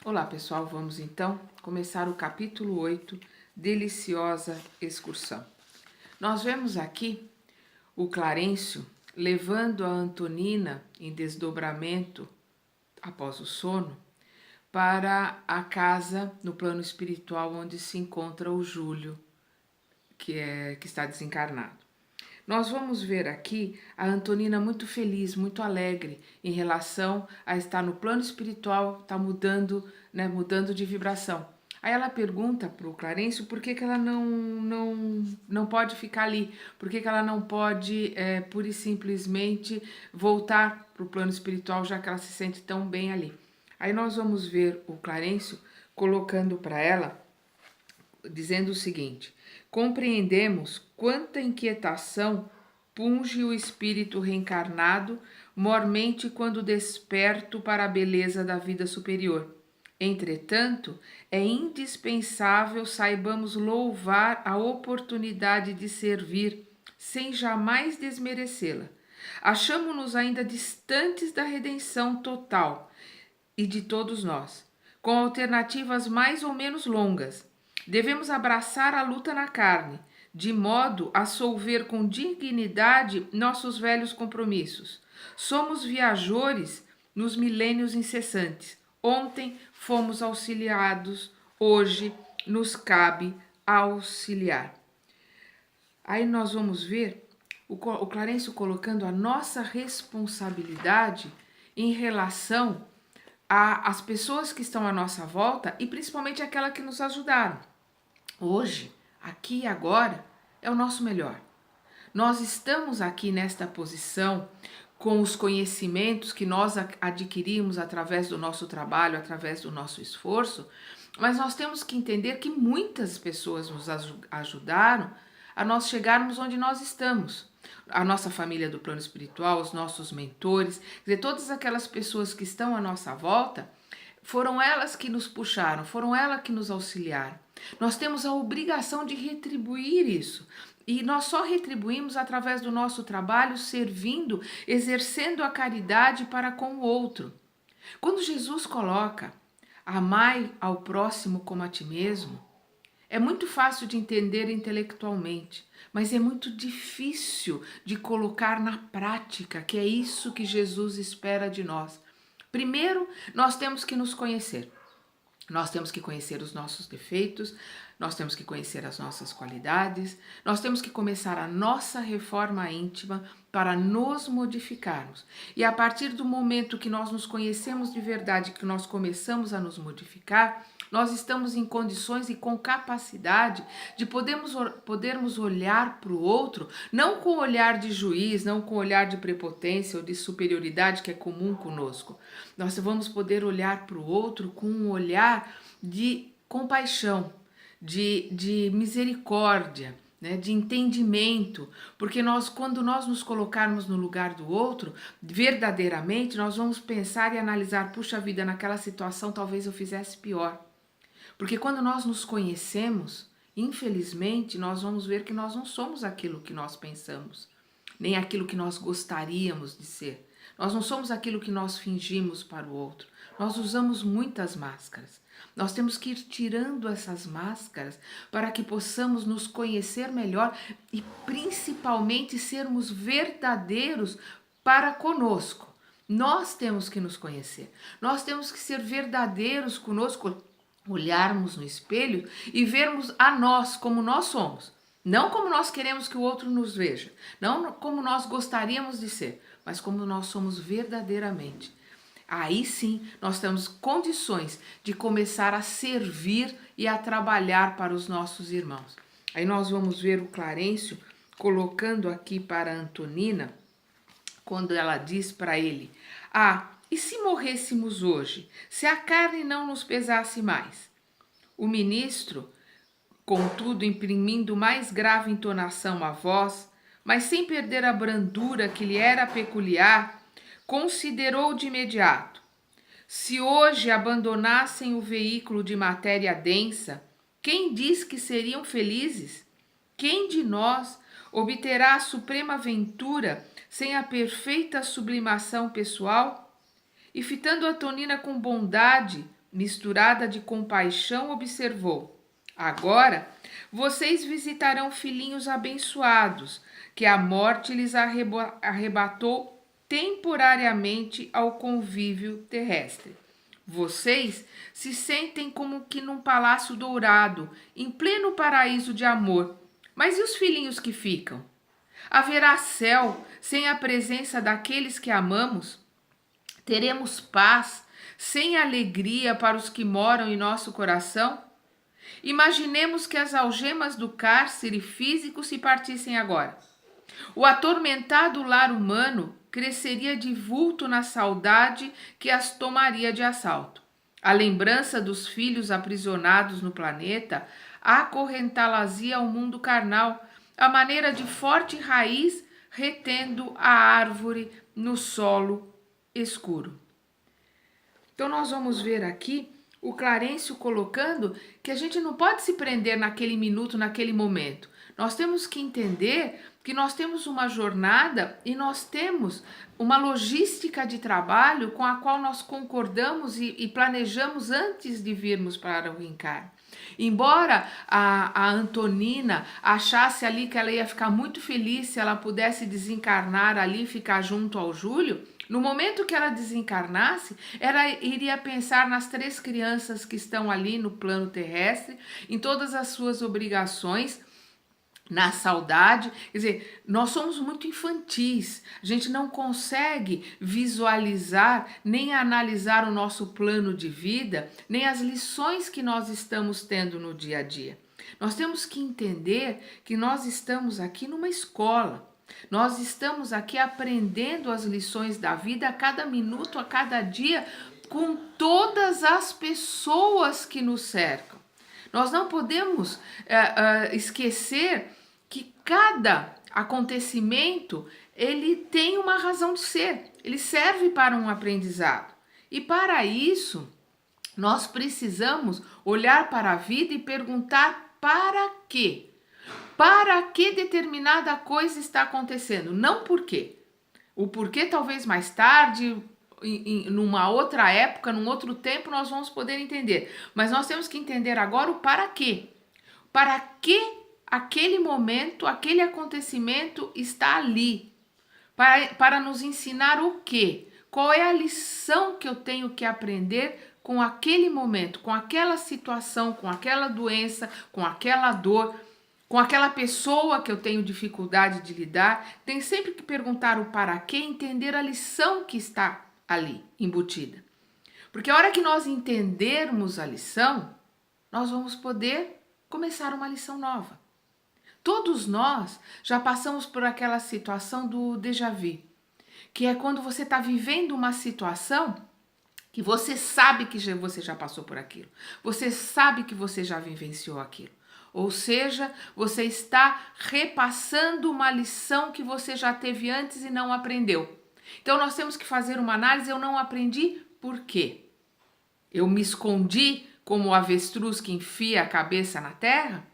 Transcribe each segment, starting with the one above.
Olá pessoal, vamos então começar o capítulo 8, Deliciosa Excursão. Nós vemos aqui o Clarencio levando a Antonina em desdobramento após o sono para a casa no plano espiritual onde se encontra o Júlio, que está desencarnado. Nós vamos ver aqui a Antonina muito feliz, muito alegre em relação a estar no plano espiritual, está mudando, né, mudando de vibração. Aí ela pergunta para o Clarencio por que ela não pode ficar ali, por que ela não pode pura e simplesmente voltar para o plano espiritual, já que ela se sente tão bem ali. Aí nós vamos ver o Clarencio colocando para ela, dizendo o seguinte: compreendemos quanta inquietação punge o espírito reencarnado, mormente quando desperto para a beleza da vida superior. Entretanto, é indispensável saibamos louvar a oportunidade de servir, sem jamais desmerecê-la. Achamo-nos ainda distantes da redenção total e de todos nós, com alternativas mais ou menos longas. Devemos abraçar a luta na carne, de modo a solver com dignidade nossos velhos compromissos. Somos viajores nos milênios incessantes. Ontem fomos auxiliados, hoje nos cabe auxiliar. Aí nós vamos ver o Clarencio colocando a nossa responsabilidade em relação às pessoas que estão à nossa volta e principalmente aquela que nos ajudaram. Hoje, aqui e agora, é o nosso melhor. Nós estamos aqui nesta posição com os conhecimentos que nós adquirimos através do nosso trabalho, através do nosso esforço, mas nós temos que entender que muitas pessoas nos ajudaram a nós chegarmos onde nós estamos. A nossa família do plano espiritual, os nossos mentores, quer dizer, todas aquelas pessoas que estão à nossa volta, foram elas que nos puxaram, foram elas que nos auxiliaram. Nós temos a obrigação de retribuir isso. E nós só retribuímos através do nosso trabalho, servindo, exercendo a caridade para com o outro. Quando Jesus coloca amai ao próximo como a ti mesmo, é muito fácil de entender intelectualmente, mas é muito difícil de colocar na prática, que é isso que Jesus espera de nós. Primeiro, nós temos que nos conhecer. Nós temos que conhecer os nossos defeitos, nós temos que conhecer as nossas qualidades, nós temos que começar a nossa reforma íntima para nos modificarmos. E a partir do momento que nós nos conhecemos de verdade, que nós começamos a nos modificar, nós estamos em condições e com capacidade de podermos olhar para o outro, não com olhar de juiz, não com olhar de prepotência ou de superioridade que é comum conosco. Nós vamos poder olhar para o outro com um olhar de compaixão, de misericórdia, né, de entendimento, porque quando nós nos colocarmos no lugar do outro, verdadeiramente nós vamos pensar e analisar, puxa vida, naquela situação talvez eu fizesse pior. Porque quando nós nos conhecemos, infelizmente, nós vamos ver que nós não somos aquilo que nós pensamos, nem aquilo que nós gostaríamos de ser. Nós não somos aquilo que nós fingimos para o outro. Nós usamos muitas máscaras. Nós temos que ir tirando essas máscaras para que possamos nos conhecer melhor e principalmente sermos verdadeiros para conosco. Nós temos que nos conhecer. Nós temos que ser verdadeiros conosco, olharmos no espelho e vermos a nós como nós somos. Não como nós queremos que o outro nos veja, não como nós gostaríamos de ser, mas como nós somos verdadeiramente. Aí sim nós temos condições de começar a servir e a trabalhar para os nossos irmãos. Aí nós vamos ver o Clarencio colocando aqui para a Antonina, quando ela diz para ele: ah, e se morrêssemos hoje, se a carne não nos pesasse mais? O ministro, contudo, imprimindo mais grave entonação à voz, mas sem perder a brandura que lhe era peculiar, considerou de imediato: se hoje abandonassem o veículo de matéria densa, quem diz que seriam felizes? Quem de nós obterá a suprema ventura sem a perfeita sublimação pessoal? E fitando a Antonina com bondade, misturada de compaixão, observou: agora vocês visitarão filhinhos abençoados, que a morte lhes arrebatou temporariamente ao convívio terrestre. Vocês se sentem como que num palácio dourado, em pleno paraíso de amor. Mas e os filhinhos que ficam? Haverá céu sem a presença daqueles que amamos? Teremos paz sem alegria para os que moram em nosso coração? Imaginemos que as algemas do cárcere físico se partissem agora. O atormentado lar humano cresceria de vulto na saudade que as tomaria de assalto. A lembrança dos filhos aprisionados no planeta acorrentá-las-ia ao mundo carnal, à maneira de forte raiz retendo a árvore no solo escuro. Então nós vamos ver aqui o Clarencio colocando que a gente não pode se prender naquele minuto, naquele momento. Nós temos que entender que nós temos uma jornada e nós temos uma logística de trabalho com a qual nós concordamos e planejamos antes de virmos para o reencarno. Embora a Antonina achasse ali que ela ia ficar muito feliz se ela pudesse desencarnar ali e ficar junto ao Júlio, no momento que ela desencarnasse, ela iria pensar nas 3 crianças que estão ali no plano terrestre, em todas as suas obrigações, na saudade. Quer dizer, nós somos muito infantis, a gente não consegue visualizar nem analisar o nosso plano de vida, nem as lições que nós estamos tendo no dia a dia. Nós temos que entender que nós estamos aqui numa escola. Nós estamos aqui aprendendo as lições da vida a cada minuto, a cada dia, com todas as pessoas que nos cercam. Nós não podemos esquecer que cada acontecimento ele tem uma razão de ser, ele serve para um aprendizado. E para isso, nós precisamos olhar para a vida e perguntar para quê? Para que determinada coisa está acontecendo, não por quê. O porquê talvez mais tarde, numa outra época, num outro tempo, nós vamos poder entender. Mas nós temos que entender agora o para quê. Para que aquele momento, aquele acontecimento está ali. Para nos ensinar o quê? Qual é a lição que eu tenho que aprender com aquele momento, com aquela situação, com aquela doença, com aquela dor, com aquela pessoa que eu tenho dificuldade de lidar? Tem sempre que perguntar o para quê, entender a lição que está ali embutida. Porque a hora que nós entendermos a lição, nós vamos poder começar uma lição nova. Todos nós já passamos por aquela situação do déjà vu, que é quando você está vivendo uma situação que você sabe que você já passou por aquilo, você sabe que você já vivenciou aquilo. Ou seja, você está repassando uma lição que você já teve antes e não aprendeu. Então nós temos que fazer uma análise. Eu não aprendi por quê? Eu me escondi como o avestruz que enfia a cabeça na terra?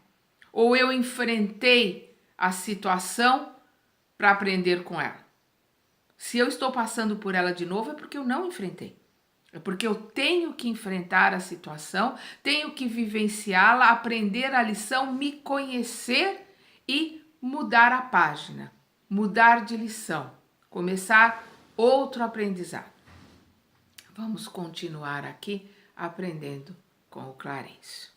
Ou eu enfrentei a situação para aprender com ela? Se eu estou passando por ela de novo, é porque eu não enfrentei. É porque eu tenho que enfrentar a situação, tenho que vivenciá-la, aprender a lição, me conhecer e mudar a página, mudar de lição, começar outro aprendizado. Vamos continuar aqui aprendendo com o Clarencio.